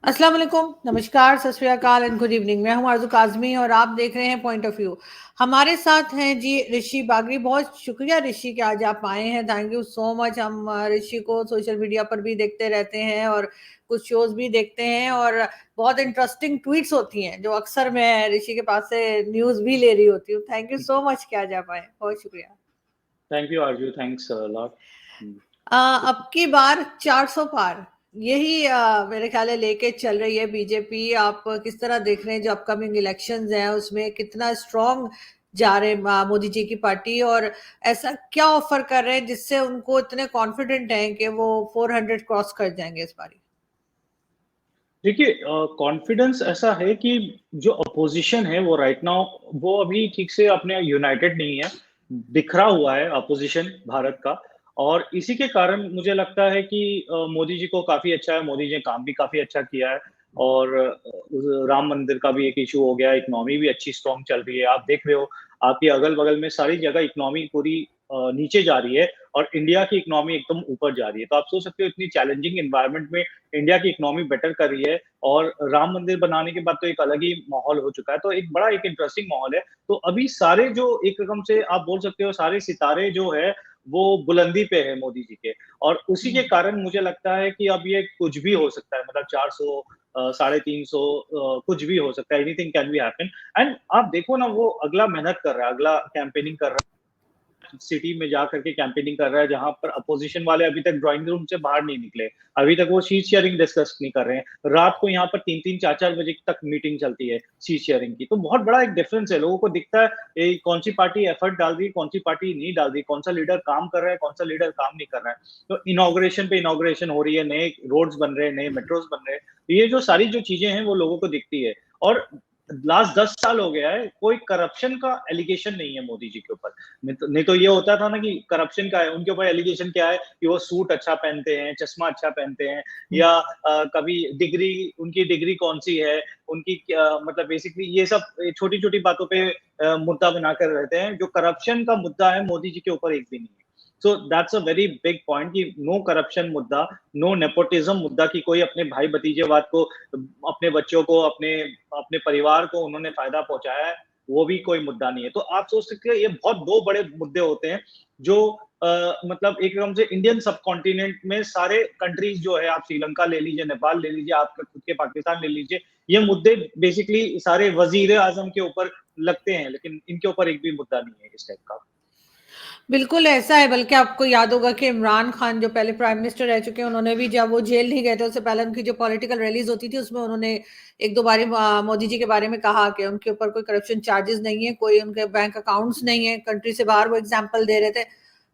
अस्सलाम वालेकुम, नमस्कार, सत श्री अकाल एंड गुड इवनिंग। मैं हूं आरज़ू काज़मी और आप देख रहे हैं पॉइंट ऑफ व्यू। हमारे साथ हैं जी ऋषि बागरी। बहुत शुक्रिया ऋषि कि आज आप आए हैं। Thank you so much. हम ऋषि को सोशल मीडिया पर भी देखते रहते हैं और कुछ शोज भी देखते हैं और बहुत इंटरेस्टिंग ट्वीट्स होती हैं जो अक्सर मैं ऋषि के पास से न्यूज़ भी ले रही होती हूँ। थैंक यू सो मच कि आज आप आए, बहुत शुक्रिया। Thank you Aarzoo, thanks a lot. अब की बार 400 पार, यही मेरे ख्याल है लेके चल रही है बीजेपी। आप किस तरह देख रहे हैं जो अपकमिंग इलेक्शंस हैं, उसमें कितना स्ट्रॉन्ग जा रहे हैं मोदी जी की पार्टी, और ऐसा क्या ऑफर कर रहे हैं जिससे उनको इतने कॉन्फिडेंट हैं कि वो 400 क्रॉस कर जाएंगे इस बारी? देखिए, कॉन्फिडेंस ऐसा है कि जो अपोजिशन है वो राइट नाउ वो अभी ठीक से अपने यूनाइटेड नहीं है, बिखरा हुआ है अपोजिशन भारत का। और इसी के कारण मुझे लगता है कि मोदी जी को काफ़ी अच्छा है, मोदी जी ने काम भी काफ़ी अच्छा किया है। और राम मंदिर का भी एक इश्यू हो गया, इकोनॉमी भी अच्छी स्ट्रॉन्ग चल रही है। आप देख रहे हो, आपके अगल-बगल में सारी जगह इकोनॉमी पूरी नीचे जा रही है और इंडिया की इकोनॉमी एकदम ऊपर जा रही है। तो आप सोच सकते हो इतनी चैलेंजिंग एनवायरनमेंट में इंडिया की इकोनॉमी बेटर कर रही है और राम मंदिर बनाने के बाद तो एक अलग ही माहौल हो चुका है। तो एक बड़ा एक इंटरेस्टिंग माहौल है। तो अभी सारे जो एक रकम से आप बोल सकते हो सारे सितारे जो है वो बुलंदी पे है मोदी जी के। और उसी के कारण मुझे लगता है कि अब ये कुछ भी हो सकता है, मतलब 400 साढ़े 300 कुछ भी हो सकता है, anything can be happen. And आप देखो ना, वो अगला मेहनत कर रहा है, अगला कैंपेनिंग कर रहा है, सिटी में जा करके कैंपेनिंग कर रहा है, जहां पर अपोजिशन वाले अभी तक ड्राइंग रूम से बाहर नहीं निकले। अभी तक वो सीट शेयरिंग डिस्कस नहीं कर रहे हैं। रात को यहाँ पर 3-3 4-4 बजे तक मीटिंग चलती है सीट शेयरिंग की। तो बहुत बड़ा एक डिफरेंस है। लोगों को दिखता है कौन सी पार्टी एफर्ट डाल रही है, कौन सी पार्टी नहीं डाल रही, कौन सा लीडर काम कर रहा है, कौन सा लीडर काम नहीं कर रहा है। तो इनॉग्रेशन पे इनॉग्रेशन हो रही है, नए रोड्स बन रहे हैं, नए मेट्रोस बन रहे हैं। ये जो सारी जो चीजें हैं वो लोगों को दिखती है। और लास्ट 10 साल हो गया है, कोई करप्शन का एलिगेशन नहीं है मोदी जी के ऊपर। नहीं तो ये होता था ना कि करप्शन का है, उनके ऊपर एलिगेशन क्या है कि वो सूट अच्छा पहनते हैं, चश्मा अच्छा पहनते हैं, या कभी डिग्री, उनकी डिग्री कौन-सी है, उनकी क्या, मतलब बेसिकली ये सब छोटी-छोटी बातों पे मुद्दा बनाकर रहते हैं। जो करप्शन का मुद्दा है मोदी जी के ऊपर एक भी नहीं है। So that's a very big point कि नो करप्शन मुद्दा, नो नेपोटिज्म मुद्दा कि कोई अपने भाई भतीजेवाद को, अपने बच्चों को, अपने अपने परिवार को उन्होंने फायदा पहुँचाया है, वो भी कोई मुद्दा नहीं है। तो आप सोच सकते हैं ये बहुत 2 बड़े मुद्दे होते हैं जो मतलब एक एकदम से इंडियन सबकॉन्टिनेंट में सारे कंट्रीज़ जो है, आप श्रीलंका ले लीजिए, नेपाल ले लीजिए, आपका खुद के पाकिस्तान ले लीजिए, ये मुद्दे बेसिकली सारे वज़ीर-ए-आज़म के ऊपर लगते हैं, लेकिन इनके ऊपर एक भी मुद्दा नहीं है इस टाइप का। बिल्कुल ऐसा है, बल्कि आपको याद होगा कि इमरान खान जो पहले प्राइम मिनिस्टर रह चुके हैं, उन्होंने भी, जब वो जेल नहीं गए थे उससे पहले उनकी जो पॉलिटिकल रैलीज होती थी उसमें उन्होंने एक दो बारी मोदी जी के बारे में कहा कि उनके ऊपर कोई करप्शन चार्जेस नहीं है, कोई उनके बैंक अकाउंट्स नहीं है कंट्री से बाहर। वो एग्जाम्पल दे रहे थे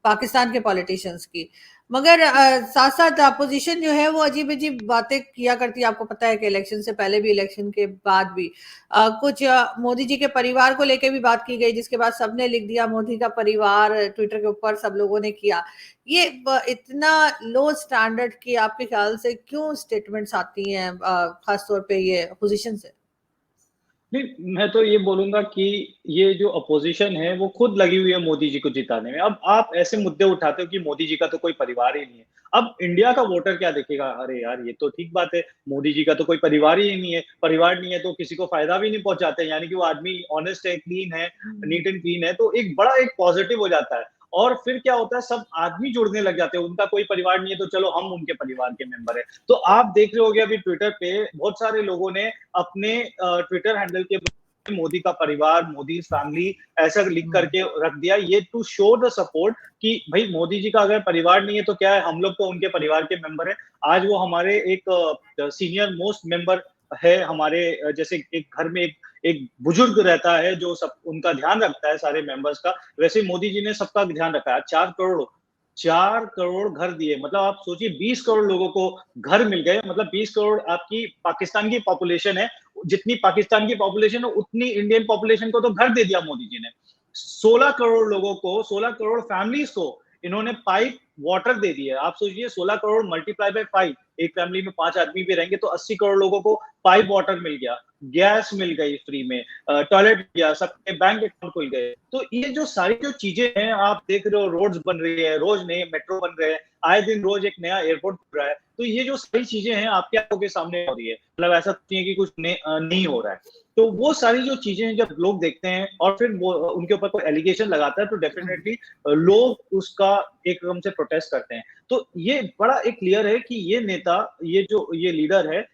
पाकिस्तान के पॉलिटिशियंस की। मगर साथ साथ अपोजिशन जो है वो अजीब अजीब बातें किया करती है। आपको पता है कि इलेक्शन से पहले भी, इलेक्शन के बाद भी कुछ मोदी जी के परिवार को लेके भी बात की गई, जिसके बाद सबने लिख दिया मोदी का परिवार, ट्विटर के ऊपर सब लोगों ने किया। ये इतना लो स्टैंडर्ड की आपके ख्याल से क्यों स्टेटमेंट्स आती हैं, खासतौर पे ये अपोजिशन से? नहीं, मैं तो ये बोलूँगा कि ये जो अपोज़िशन है, वो खुद लगी हुई है मोदी जी को जिताने में। अब आप ऐसे मुद्दे उठाते हो कि मोदी जी का तो कोई परिवार ही नहीं है। अब इंडिया का वोटर क्या देखेगा? अरे यार, ये तो ठीक बात है, मोदी जी का तो कोई परिवार ही नहीं है। परिवार नहीं है तो किसी को फ़ायदा भी नहीं पहुँचाते, यानी कि वो आदमी ऑनेस्ट है, क्लीन है, नीट एंड क्लीन है, तो एक बड़ा एक पॉज़िटिव हो जाता है। और फिर क्या होता है, सब आदमी जुड़ने लग जाते हैं। उनका कोई परिवार नहीं है, तो चलो हम उनके परिवार के मेंबर हैं। तो आप देख रहे होंगे अभी ट्विटर पे बहुत सारे लोगों ने अपने ट्विटर हैंडल के मोदी का परिवार, मोदीज़ फैमिली ऐसा लिख करके रख दिया, ये टू शो द सपोर्ट कि भई मोदी जी का अगर परिवार नहीं है तो क्या है, हम लोग तो उनके परिवार के मेंबर हैं। आज वो हमारे एक सीनियर मोस्ट मेंबर है हमारे, जैसे एक घर में एक एक बुजुर्ग रहता है जो सब उनका ध्यान रखता है सारे मेंबर्स का, वैसे मोदी जी ने सबका ध्यान रखा है। 4 करोड़ घर दिए, मतलब आप सोचिए 20 करोड़ लोगों को घर मिल गए, मतलब 20 करोड़ आपकी पाकिस्तान की पॉपुलेशन है, जितनी पाकिस्तान की पॉपुलेशन है उतनी इंडियन पॉपुलेशन को तो घर दे दिया मोदी जी ने। 16 करोड़ लोगों को, 16 करोड़ फैमिलीज को इन्होंने पाइप वाटर दे दिया। आप सोचिए 16 करोड़ मल्टीप्लाई बाय 5, एक फैमिली में 5 आदमी भी रहेंगे तो 80 करोड़ लोगों को पाइप वाटर मिल गया, गैस मिल गई फ्री में, टॉयलेट मिल गया, सबके बैंक अकाउंट खुल गए। तो ये जो सारी जो चीजें हैं आप देख रहे हो, रोड्स बन रही है, रोज नए मेट्रो बन रहे हैं, आए दिन रोज एक नया एयरपोर्ट खुल रहा है। तो ये जो सारी चीजें हैं आपकी आंखों के सामने हो रही है, मतलब ऐसा नहीं है कि कुछ नहीं हो रहा है। तो वो सारी जो चीजें हैं जब लोग देखते हैं और फिर वो उनके ऊपर कोई एलिगेशन लगाता है तो डेफिनेटली लोग उसका एक रकम से प्रोटेस्ट करते हैं। तो ये बड़ा एक क्लियर है कि ये नेता, ये लीडर है,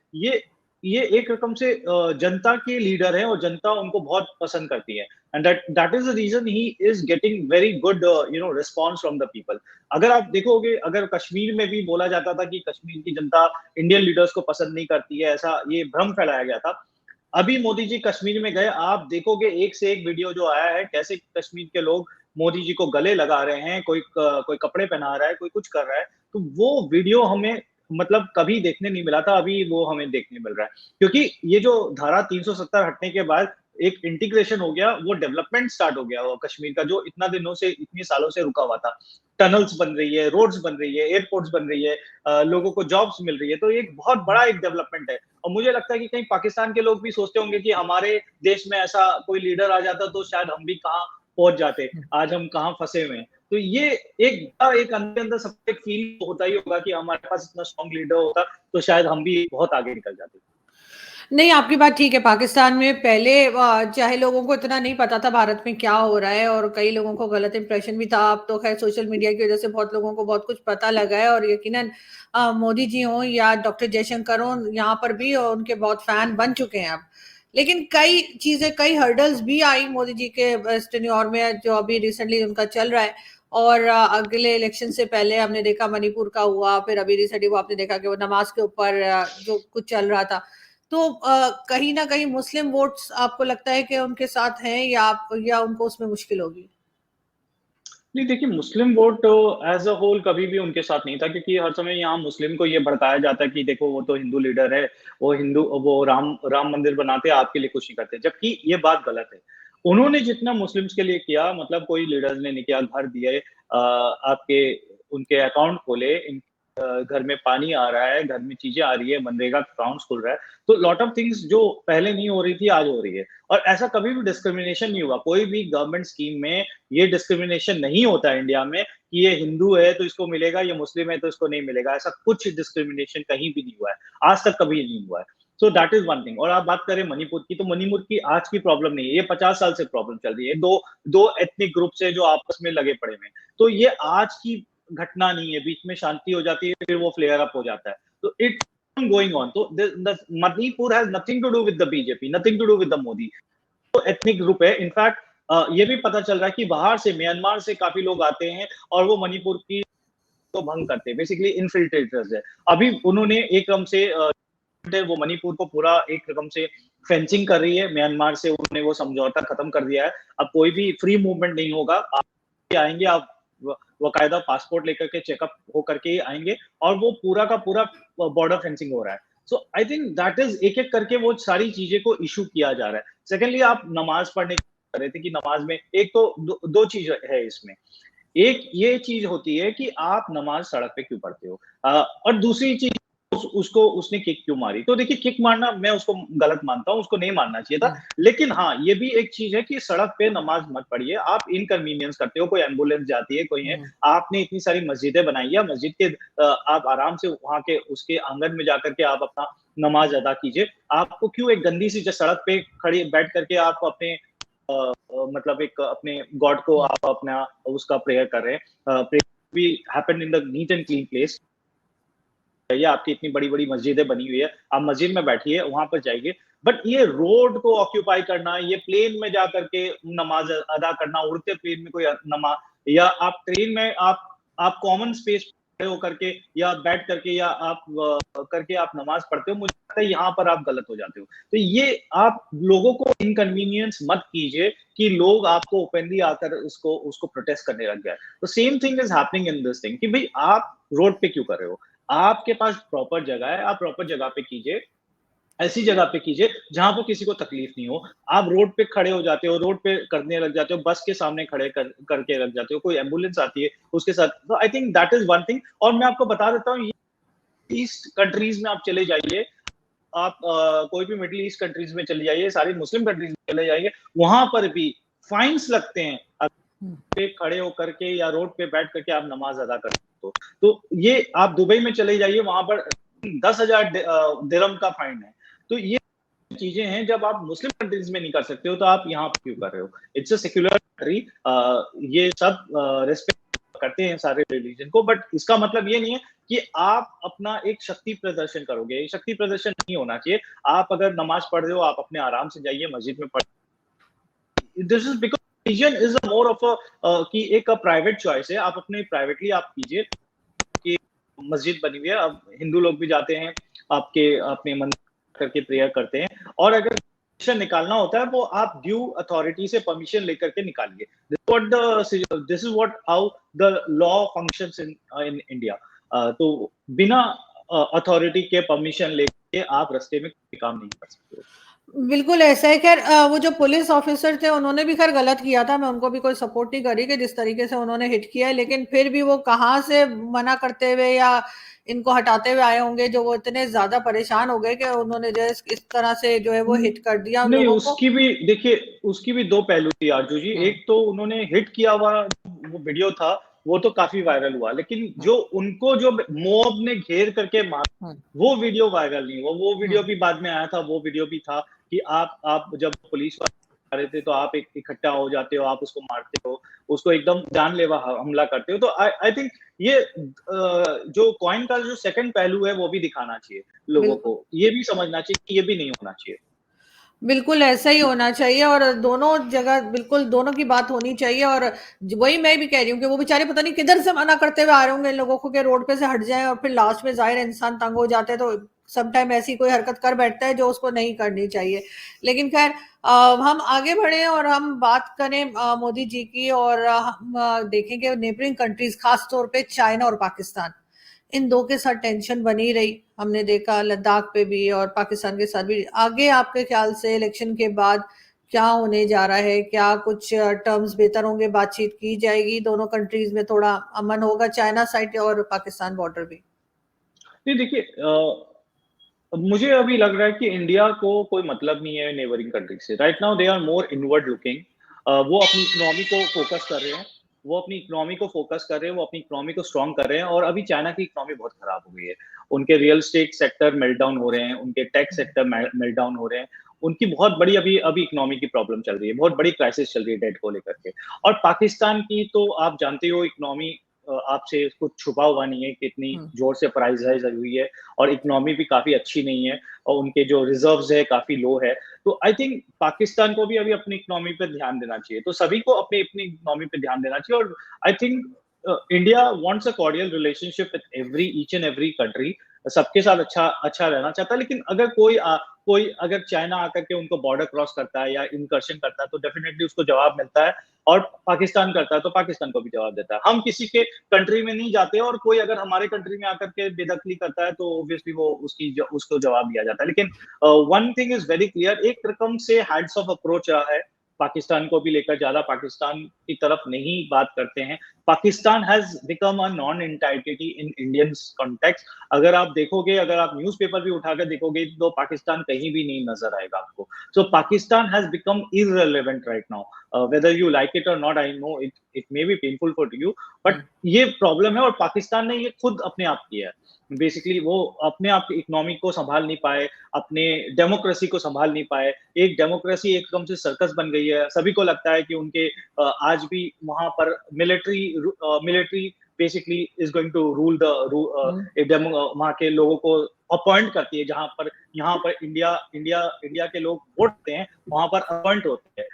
ये एक रकम से जनता के लीडर है और जनता उनको बहुत पसंद करती है। And that is the reason he is getting very good response from the people. अगर आप देखोगे, अगर कश्मीर में भी बोला जाता था कि कश्मीर की जनता इंडियन लीडर्स को पसंद नहीं करती है, ऐसा ये भ्रम फैलाया गया था। अभी मोदी जी कश्मीर में गए, आप देखोगे एक से एक वीडियो जो आया है, कैसे कश्मीर के लोग मोदी जी को गले लगा रहे हैं, कोई कपड़े पहना रहा है, कोई कुछ कर रहा है। तो वो वीडियो हमें मतलब कभी देखने नहीं मिला था, अभी वो हमें देखने मिल रहा है। क्योंकि ये जो धारा 370 हटने के बाद एक इंटीग्रेशन हो गया, वो डेवलपमेंट स्टार्ट हो गया वो कश्मीर का, जो इतना दिनों से, इतने सालों से रुका हुआ था। टनल्स बन रही है, रोड्स बन रही है, एयरपोर्ट्स बन रही है, लोगों को जॉब्स मिल रही है, तो एक बहुत बड़ा एक डेवलपमेंट है। और मुझे लगता है कि कहीं पाकिस्तान के लोग भी सोचते होंगे कि हमारे देश में ऐसा कोई लीडर आ जाता तो शायद हम भी कहाँ पहुंच जाते, आज हम कहाँ फंसे हुए हैं। तो ये एक अंदर अंदर सबको एक फील होता ही होगा कि हमारे पास इतना स्ट्रॉन्ग लीडर होता तो शायद हम भी बहुत आगे निकल जाते। नहीं, आपकी बात ठीक है। पाकिस्तान में पहले चाहे लोगों को इतना नहीं पता था भारत में क्या हो रहा है और कई लोगों को गलत इंप्रेशन भी था। अब तो खैर सोशल मीडिया की वजह से बहुत लोगों को बहुत कुछ पता लगा है और यकीनन मोदी जी हों या डॉक्टर जयशंकर हों, यहाँ पर भी उनके बहुत फैन बन चुके हैं अब। लेकिन कई चीज़ें, कई हर्डल्स भी आई मोदी जी के टेन्योर में, जो अभी रिसेंटली उनका चल रहा है। और अगले इलेक्शन से पहले हमने देखा मणिपुर का हुआ, फिर अभी रिसेंटली वो आपने देखा कि वो नमाज के ऊपर जो कुछ चल रहा था। तो कहीं न कहीं मुस्लिम वोट्स आपको लगता है कि उनके साथ हैं या उनको उसमें मुश्किल होगी? नहीं, देखिए, मुस्लिम वोट एज़ अ होल कभी भी उनके साथ नहीं था, क्योंकि हर समय यहाँ मुस्लिम को ये भड़काया जाता है कि देखो वो तो हिंदू लीडर है, वो राम मंदिर बनाते हैं, आपके लिए कुछ नहीं करते, जबकि ये बात गलत है। उन्होंने जितना मुस्लिम्स के लिए किया, मतलब कोई लीडर्स ने नहीं किया, घर दिए, आपके उनके अकाउंट खोले, घर में पानी आ रहा है, घर में चीज़ें आ रही है, मनरेगा का अकाउंट्स खुल रहा है, तो लॉट ऑफ थिंग्स जो पहले नहीं हो रही थी, आज हो रही है। और ऐसा कभी भी डिस्क्रिमिनेशन नहीं हुआ, कोई भी गवर्नमेंट स्कीम में ये डिस्क्रिमिनेशन नहीं होता है इंडिया में कि ये हिंदू है तो इसको मिलेगा, ये मुस्लिम है तो इसको नहीं मिलेगा। ऐसा कुछ डिस्क्रिमिनेशन कहीं भी नहीं हुआ है, आज तक कभी नहीं हुआ है। So that is one thing. और आप बात करें मणिपुर की, तो मणिपुर की आज की प्रॉब्लम नहीं है, ये 50 साल से प्रॉब्लम चल रही है। दो दो एथनिक ग्रुप से जो आपस में लगे पड़े हैं, तो ये आज की घटना नहीं है, बीच में शांति हो जाती है, फिर वो फ्लेयर अप हो जाता है। तो इट गोइंग ऑन। तो Manipur has nothing to do with the BJP, nothing to do with the Modi. तो एथनिक ग्रुप है। इनफैक्ट ये भी पता चल रहा है कि बाहर से, म्यांमार से काफी लोग आते हैं और वो मणिपुर की को भंग करते हैं, बेसिकली इन्फिल्ट्रेटर्स है। अभी उन्होंने एक क्रम से वो मणिपुर को पूरा एक रकम से फेंसिंग कर रही है, म्यांमार से उन्होंने वो समझौता खत्म कर दिया है। अब कोई भी फ्री मूवमेंट नहीं होगा, आप आएंगे, आप वकायदा पासपोर्ट लेकर के चेकअप हो करके ही आएंगे, और वो पूरा का पूरा बॉर्डर फेंसिंग हो रहा है। सो आई थिंक दैट इज, एक एक करके वो सारी चीजें को इशू किया जा रहा है। सेकेंडली, आप नमाज पढ़ने कर रहे थे कि नमाज में एक तो दो चीज है इसमें। एक ये चीज होती है कि आप नमाज सड़क पे क्यों पढ़ते हो, और दूसरी चीज उसको उसने किक क्यों मारी। तो देखिए, किक मारना मैं उसको गलत मानता हूँ, उसको नहीं मारना चाहिए था। लेकिन हाँ, ये भी एक चीज है कि सड़क पे नमाज मत पढ़िए, आप इनकन्वीनियंस करते हो, कोई एम्बुलेंस जाती है, कोई है, आपने इतनी सारी मस्जिदें बनाई है, मस्जिद के आप आराम से वहां के उसके आंगन में जाकर के आप अपना नमाज अदा कीजिए। आपको क्यों एक गंदी सी सड़क पे खड़ी बैठ करके आप अपने मतलब एक अपने गॉड को आप अपना उसका प्रेयर कर रहे हैं। प्रेयर भी happen in the neat and clean place. ये आपकी इतनी बड़ी बड़ी मस्जिदें बनी हुई है, आप मस्जिद में बैठिए, वहां पर जाइए। बट ये रोड को ऑक्यूपाई करना, ये प्लेन में जाकर के नमाज अदा करना, उड़ते प्लेन में कोई नमाज, या आप ट्रेन में आप कॉमन स्पेस खड़े होकर के या बैठ करके या आप करके आप नमाज पढ़ते हो, मुझे लगता है यहाँ पर आप गलत हो जाते हो। तो ये आप लोगों को इनकन्वीनियंस मत कीजिए कि लोग आपको ओपनली आकर उसको उसको प्रोटेस्ट करने लग गए। तो same thing is happening in this thing कि भाई आप रोड पे क्यों कर रहे हो, आपके पास प्रॉपर जगह है, आप प्रॉपर जगह पे कीजिए, ऐसी जगह पे कीजिए जहां पर किसी को तकलीफ नहीं हो। आप रोड पे खड़े हो जाते हो, रोड पे करने लग जाते हो, बस के सामने खड़े करके लग जाते हो, कोई एम्बुलेंस आती है उसके साथ। तो I think that is one thing. और मैं आपको बता देता हूँ, ईस्ट कंट्रीज में आप चले जाइए, आप कोई भी मिडिल ईस्ट कंट्रीज में चले जाइए, सारी मुस्लिम कंट्रीज में चले जाइए, वहां पर भी फाइन्स लगते हैं पे खड़े होकर के या रोड पे बैठ करके आप नमाज अदा करते हैं। तो ये आप दुबई में चले जाइए, वहां पर 10,000 दिरहम का फाइन है। तो ये चीजें हैं, जब आप मुस्लिम कंट्रीज में नहीं कर सकते हो तो आप यहाँ क्यों कर रहे हो? इट्स अ सेक्युलर कंट्री, ये सब रेस्पेक्ट करते हैं सारे रिलीजन को, बट इसका मतलब ये नहीं है कि आप अपना एक शक्ति प्रदर्शन करोगे। ये शक्ति प्रदर्शन नहीं होना चाहिए। आप अगर नमाज पढ़ रहे हो, आप अपने आराम से जाइए मस्जिद में पढ़। This is because religion is a more of a कि एक प्राइवेट चॉइस है। आप अपने प्राइवेटली आप कीजिए कि मस्जिद बनी हुई है, अब हिंदू लोग भी जाते हैं, आपके अपने मंदिर करके प्रेयर करते हैं, और अगर परमिशन निकालना होता है वो आप ड्यू अथॉरिटी से परमिशन लेकर के निकालिए। This is what how the law functions in India. तो बिना अथॉरिटी के परमिशन लेके आप रास्ते में कोई काम नहीं कर सकते हो। बिल्कुल ऐसा है। खैर वो जो पुलिस ऑफिसर थे उन्होंने भी खैर गलत किया था, मैं उनको भी कोई सपोर्ट नहीं करी कि जिस तरीके से उन्होंने हिट किया है, लेकिन फिर भी वो कहाँ से मना करते हुए या इनको हटाते हुए आए होंगे, जो वो इतने ज्यादा परेशान हो गए कि उन्होंने जो है इस तरह से जो है वो हिट कर दिया उन नहीं, लोगों को। उसकी भी देखिए, उसकी भी दो पहलू थी आरजू जी। हम्म। एक तो उन्होंने हिट किया हुआ वो वीडियो था, वो तो काफी वायरल हुआ, लेकिन हम्म। जो उनको जो मॉब ने घेर करके मारा, हम्म। वो वीडियो वायरल नहीं हुआ। वो वीडियो हम्म। भी बाद में आया था। वो वीडियो भी था कि आप जब पुलिस वाले आ रहे थे तो आप इकट्ठा हो जाते हो, आप उसको मारते हो, उसको एकदम जानलेवा हमला करते हो। तो आई थिंक ये जो कॉइन का जो सेकंड पहलू है वो भी दिखाना चाहिए लोगों बिल्कुल। को। ये भी समझना चाहिए कि ये भी नहीं होना चाहिए। बिल्कुल ऐसा ही होना चाहिए, और दोनों जगह बिल्कुल दोनों की बात होनी चाहिए। और वही मैं भी कह रही हूँ कि वो बेचारे पता नहीं किधर से मना करते हुए आ रहे होंगे इन लोगों को कि रोड पे से हट जाएं, और फिर लास्ट में जाहिर है इंसान तंग हो जाते हैं, तो सम टाइम ऐसी कोई हरकत कर बैठता है जो उसको नहीं करनी चाहिए। लेकिन खैर हम आगे बढ़े और हम बात करें मोदी जी की, और हम देखेंगे नेबरिंग कंट्रीज, खास तौर पे चाइना और पाकिस्तान, इन दो के साथ टेंशन बनी रही। हमने देखा लद्दाख पे भी और पाकिस्तान के साथ भी। आगे आपके ख्याल से इलेक्शन के बाद क्या होने जा रहा है? क्या कुछ टर्म्स बेहतर होंगे? बातचीत की जाएगी? दोनों कंट्रीज में थोड़ा अमन होगा, चाइना साइड और पाकिस्तान बॉर्डर भी? नहीं देखिए, मुझे अभी लग रहा है कि इंडिया को कोई मतलब नहीं है नेबरिंग कंट्री से। Right now they are more inward looking. वो अपनी इकोनॉमी को फोकस कर रहे हैं। वो अपनी इकोनॉमी को फोकस कर रहे हैं, वो अपनी इकोनॉमी को स्ट्रांग कर रहे हैं। और अभी चाइना की इकोनॉमी बहुत खराब हो गई है। उनके रियल स्टेट सेक्टर मेल्टडाउन हो रहे हैं, उनके टेक सेक्टर मेल्टडाउन हो रहे हैं। उनकी बहुत बड़ी अभी अभी इकोनॉमी की प्रॉब्लम चल रही है, बहुत बड़ी क्राइसिस चल रही है डेट को लेकर के। और पाकिस्तान की तो आप जानते हो इकोनॉमी आपसे कुछ छुपा हुआ नहीं है, कितनी हम्म। जोर से प्राइस हुई है, और इकोनॉमी भी काफ़ी अच्छी नहीं है, और उनके जो रिज़र्व्स है काफ़ी लो है। तो आई थिंक पाकिस्तान को भी अभी अपनी इकोनॉमी पे ध्यान देना चाहिए। तो सभी को अपनी-अपनी इकोनॉमी पे ध्यान देना चाहिए। और I think India wants a cordial relationship with each and every country. सबके साथ अच्छा अच्छा रहना चाहता है, लेकिन अगर कोई अगर चाइना आकर के उनको बॉर्डर क्रॉस करता है या इनकर्शन करता है तो डेफिनिटली उसको जवाब मिलता है, और पाकिस्तान करता है तो पाकिस्तान को भी जवाब देता है। हम किसी के कंट्री में नहीं जाते, और कोई अगर हमारे कंट्री में आकर के बेदखली करता है तो ऑब्वियसली वो उसको जवाब दिया जाता है। लेकिन one thing is very clear, एक रकम से हैंड्स ऑफ अप्रोच रहा है पाकिस्तान को भी लेकर। ज्यादा पाकिस्तान की तरफ नहीं बात करते हैं। Pakistan has become a non entity in Indian context. अगर आप देखोगे, अगर आप न्यूज़पेपर भी उठाकर देखोगे तो पाकिस्तान कहीं भी नहीं नजर आएगा आपको। So Pakistan has become irrelevant right now. Whether you like it or not, I know it may be painful for you, but हम्म। ये प्रॉब्लम है, और पाकिस्तान ने ये खुद अपने आप किया है। बेसिकली वो अपने आप की इकोनॉमी को संभाल नहीं पाए, अपने डेमोक्रेसी को संभाल नहीं पाए। एक डेमोक्रेसी एकदम से सर्कस बन गई है। सभी को लगता है कि उनके आज भी वहां पर military basically is going to rule hmm. वहां के लोगों को अपॉइंट करती है। जहां पर यहाँ पर इंडिया इंडिया इंडिया के लोग वोटते हैं, वहां पर अपॉइंट होते हैं।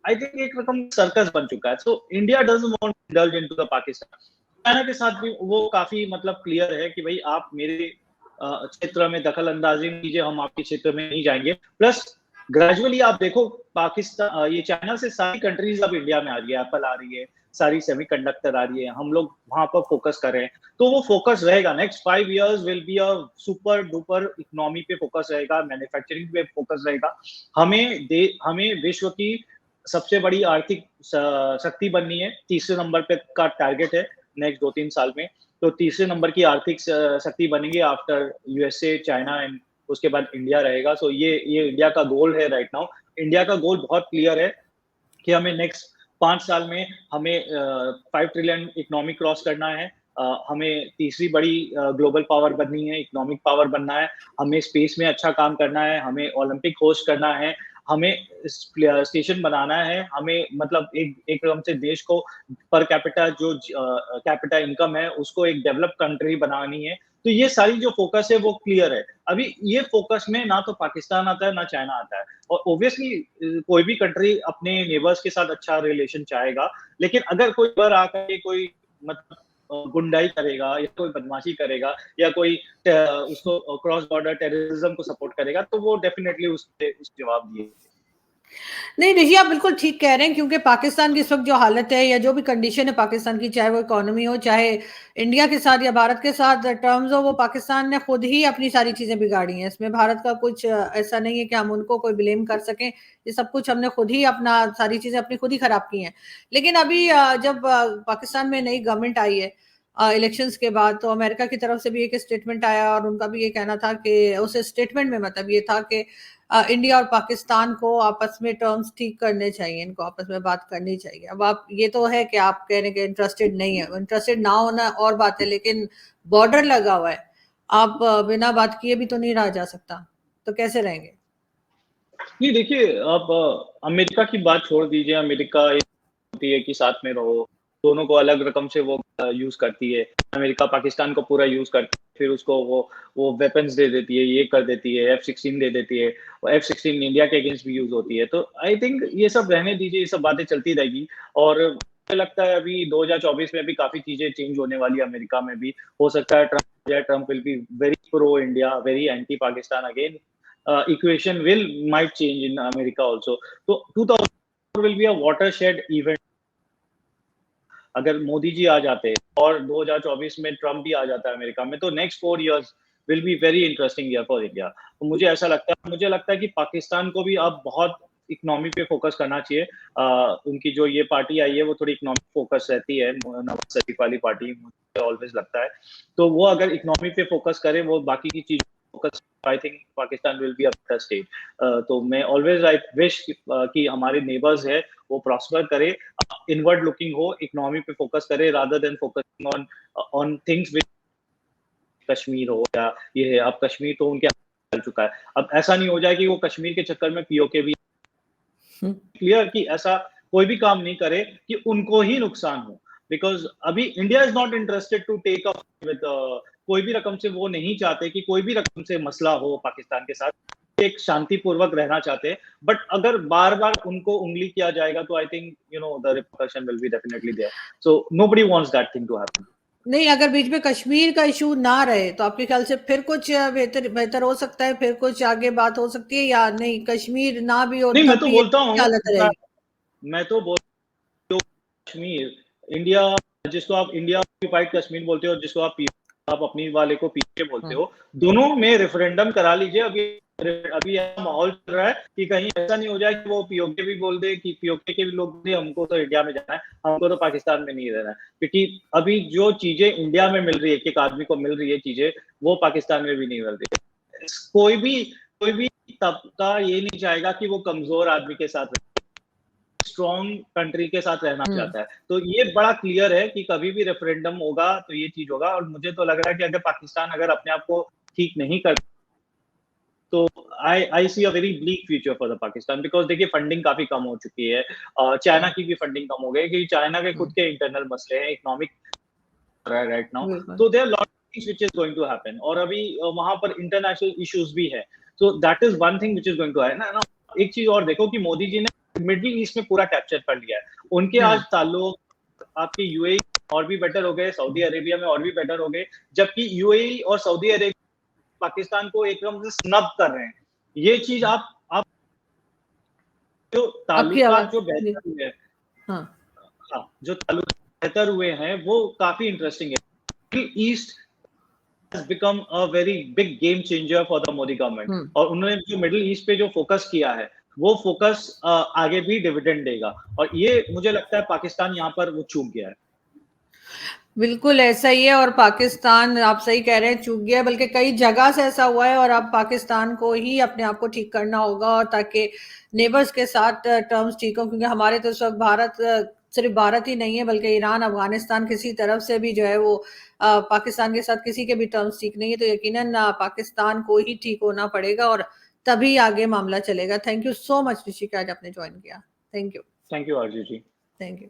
आई थिंक एक रकम सर्कस बन चुका है। So India doesn't want to indulge into the Pakistan. China के साथ भी वो काफी मतलब क्लियर है कि भाई आप मेरे क्षेत्र में दखल अंदाजी कीजिए, हम आपके क्षेत्र में नहीं जाएंगे। प्लस ग्रेजुअली आप देखो, पाकिस्तान ये चाइना से सारी कंट्रीज अब इंडिया में आ रही है। एप्पल आ रही है, सारी सेमीकंडक्टर आ रही है, हम लोग वहां पर फोकस कर रहे हैं। तो वो फोकस रहेगा। Next 5 years will be a super duper economy पे फोकस रहेगा, मैन्युफैक्चरिंग पे फोकस रहेगा। हमें विश्व की सबसे बड़ी आर्थिक शक्ति बननी है। तीसरे नंबर पे का टारगेट है नेक्स्ट 2-3 साल में। तो तीसरे नंबर की आर्थिक शक्ति बनेंगे आफ्टर यूएसए, चाइना, एंड उसके बाद इंडिया रहेगा। सो ये इंडिया का गोल है राइट नाउ। इंडिया का गोल बहुत क्लियर है कि हमें नेक्स्ट 5 साल में हमें 5 ट्रिलियन इकोनॉमी क्रॉस करना है। हमें तीसरी बड़ी ग्लोबल पावर बननी है, इकोनॉमिक पावर बनना है, हमें स्पेस में अच्छा काम करना है, हमें ओलंपिक होस्ट करना है, हमें स्टेशन बनाना है, हमें मतलब एक एकदम से देश को पर कैपिटा जो कैपिटा इनकम है उसको एक डेवलप्ड कंट्री बनानी है। तो ये सारी जो फोकस है वो क्लियर है। अभी ये फोकस में ना तो पाकिस्तान आता है ना चाइना आता है, और ऑब्वियसली कोई भी कंट्री अपने नेबर्स के साथ अच्छा रिलेशन चाहेगा, लेकिन अगर कोई बार आकर के कोई मतलब गुंडाई करेगा या कोई बदमाशी करेगा या कोई उसको क्रॉस बॉर्डर टेररिज्म को सपोर्ट करेगा तो वो डेफिनेटली उस जवाब दिए। नहीं ऋषि, आप बिल्कुल ठीक कह रहे हैं, क्योंकि पाकिस्तान की इस वक्त जो हालत है या जो भी कंडीशन है पाकिस्तान की, चाहे वो इकोनॉमी हो, चाहे इंडिया के साथ या भारत के साथ टर्म्स हो, वो पाकिस्तान ने खुद ही अपनी सारी चीजें बिगाड़ी हैं। इसमें भारत का कुछ ऐसा नहीं है कि हम उनको कोई ब्लेम कर सकें। ये सब कुछ हमने खुद ही अपना सारी चीजें अपनी खुद ही खराब की हैं। लेकिन अभी जब पाकिस्तान में नई गवर्नमेंट आई है इलेक्शंस के बाद, तो अमेरिका की तरफ से भी एक स्टेटमेंट आया और उनका भी ये कहना था कि उस स्टेटमेंट में मतलब ये था कि इंडिया और पाकिस्तान को आपस में टर्म्स ठीक करने चाहिए, इनको आपस में बात करनी चाहिए। अब आप ये तो है कि आप कह रहे हैं कि इंटरेस्टेड नहीं है, इंटरेस्टेड ना होना और बात है, लेकिन बॉर्डर लगा हुआ है, आप बिना बात किए भी तो नहीं रहा जा सकता, तो कैसे रहेंगे? नहीं देखिए, अब अमेरिका की बात छोड़ दीजिए। अमेरिका एक होती है कि साथ में रहो, दोनों को अलग रकम से वो यूज करती है। अमेरिका पाकिस्तान को पूरा यूज करती है, फिर उसको वो वेपन्स दे देती है, ये कर देती है, F-16 दे देती है, और F-16 इंडिया के अगेंस्ट भी यूज होती है। तो आई थिंक ये सब रहने दीजिए, ये सब बातें चलती रहेगी। और मुझे लगता है अभी 2024 में भी काफी चीजें चेंज होने वाली है अमेरिका में भी। हो सकता है Trump will be very pro India, very anti Pakistan again. Equation will might change in America also. So 2004 will be a watershed event. अगर मोदी जी आ जाते हैं और 2024 में ट्रम्प भी आ जाता है अमेरिका में, तो next 4 years will be very interesting year for India. तो मुझे लगता है कि पाकिस्तान को भी अब बहुत इकोनॉमी पे फोकस करना चाहिए। उनकी जो ये पार्टी आई है वो थोड़ी इकोनॉमिक फोकस रहती है, नवाज शरीफ वाली पार्टी, मुझे ऑलवेज लगता है। तो वो अगर इकोनॉमी पे फोकस करे, वो बाकी की चीज focus, I think Pakistan will be a better state. तो मैं ऑलवेज आई विश कि हमारे नेबर्स है वो प्रॉस्पर करे, इनवर्ड लुकिंग हो, इकोनॉमी पे फोकस करे rather than focusing on things which Kashmir हो या ये है। अब कश्मीर तो उनके चल चुका है, अब ऐसा नहीं हो जाए कि वो कश्मीर के चक्कर में पीओके भी क्लियर कि ऐसा कोई भी काम नहीं करे कि उनको ही नुकसान हो। बिकॉज अभी India is not interested to take up with कोई भी रकम से, वो नहीं चाहते कि कोई भी रकम से मसला हो पाकिस्तान के साथ, एक शांतिपूर्वक रहना चाहते हैं। बट अगर बार बार उनको उंगली किया जाएगा तो I think the repercussion will be definitely there. So nobody wants that thing to happen. नहीं, अगर बीच में कश्मीर का इशू ना रहे तो आपके ख्याल से फिर कुछ बेहतर बेहतर हो सकता है, फिर कुछ आगे बात हो सकती है, या नहीं कश्मीर ना भी हो नहीं, मैं तब तो भी बोलता ये हूँ, हालत रहेगी? मैं तो बोल कश्मीर इंडिया, जिसको आप इंडिया ऑक्यूपाइड कश्मीर बोलते हो, जिसको आप अपनी वाले को पीके बोलते हो, दोनों में रेफरेंडम करा लीजिए। अभी ऐसा माहौल चल रहा है कि कहीं ऐसा नहीं हो जाए कि वो पीओके भी बोल दे कि पीओके के भी लोग बोले हमको तो इंडिया में जाना है, हमको तो पाकिस्तान में नहीं रहना है। क्योंकि अभी जो चीजें इंडिया में मिल रही है, एक आदमी को मिल रही है चीजें, वो पाकिस्तान में भी नहीं मिल रही है। कोई भी तबका ये नहीं चाहेगा कि वो कमजोर आदमी के साथ स्ट्रॉन्ग कंट्री के साथ रहना चाहता है। तो ये बड़ा क्लियर है कि कभी भी रेफरेंडम होगा तो ये चीज होगा। और मुझे तो लग रहा है कि अगर पाकिस्तान अगर अपने आप को ठीक नहीं कर, तो I see a very bleak future for the Pakistan. Because देखिए फंडिंग काफी कम हो चुकी है, चाइना की भी फंडिंग कम हो गई, क्योंकि चाइना के खुद के इंटरनल मसले हैं, इकोनॉमिक राइट नाउ। तो there lot things which is going to happen, और अभी वहां पर इंटरनेशनल इश्यूज भी है। So that is one thing which is going to happen. एक चीज और देखो कि मोदी जी ने मिडिल ईस्ट में पूरा कैप्चर कर लिया है। उनके आज ताल्लुक आपके यूएई और भी बेटर हो गए, सऊदी अरेबिया में और भी बेटर हो गए, जबकि यूएई और सऊदी अरेबिया पाकिस्तान को एकदम से स्नब कर रहे हैं। ये चीज आप जो आपकी ताल्लुकात आवाज जो बेहतर हुए हैं, हाँ जो ताल्लुकात बेहतर हुए हैं वो काफी इंटरेस्टिंग है। Middle east has become a very big game changer for the Modi government, और उन्होंने जो मिडिल ईस्ट पे जो फोकस किया है वो फोकस आगे भी डिविडेंड देगा, और ये मुझे लगता है पाकिस्तान यहाँ पर वो चूक गया है। बिल्कुल ऐसा ही है और पाकिस्तान आप सही कह रहे हैं चूक गया, बल्कि कई जगह से ऐसा हुआ है और अब पाकिस्तान को ही अपने आप को ठीक करना होगा और ताकि नेबर्स के साथ टर्म्स ठीक हो, क्योंकि हमारे तो इस वक्त भारत सिर्फ भारत ही नहीं है बल्कि ईरान, अफगानिस्तान किसी तरफ से भी जो है वो पाकिस्तान के साथ किसी के भी टर्म्स ठीक नहीं है, तो यकीनन पाकिस्तान को ही ठीक होना पड़ेगा और तभी आगे मामला चलेगा। थैंक यू सो मच ऋषि कि आज आपने ज्वाइन किया। Thank you. Thank you Aarzoo ji. Thank you.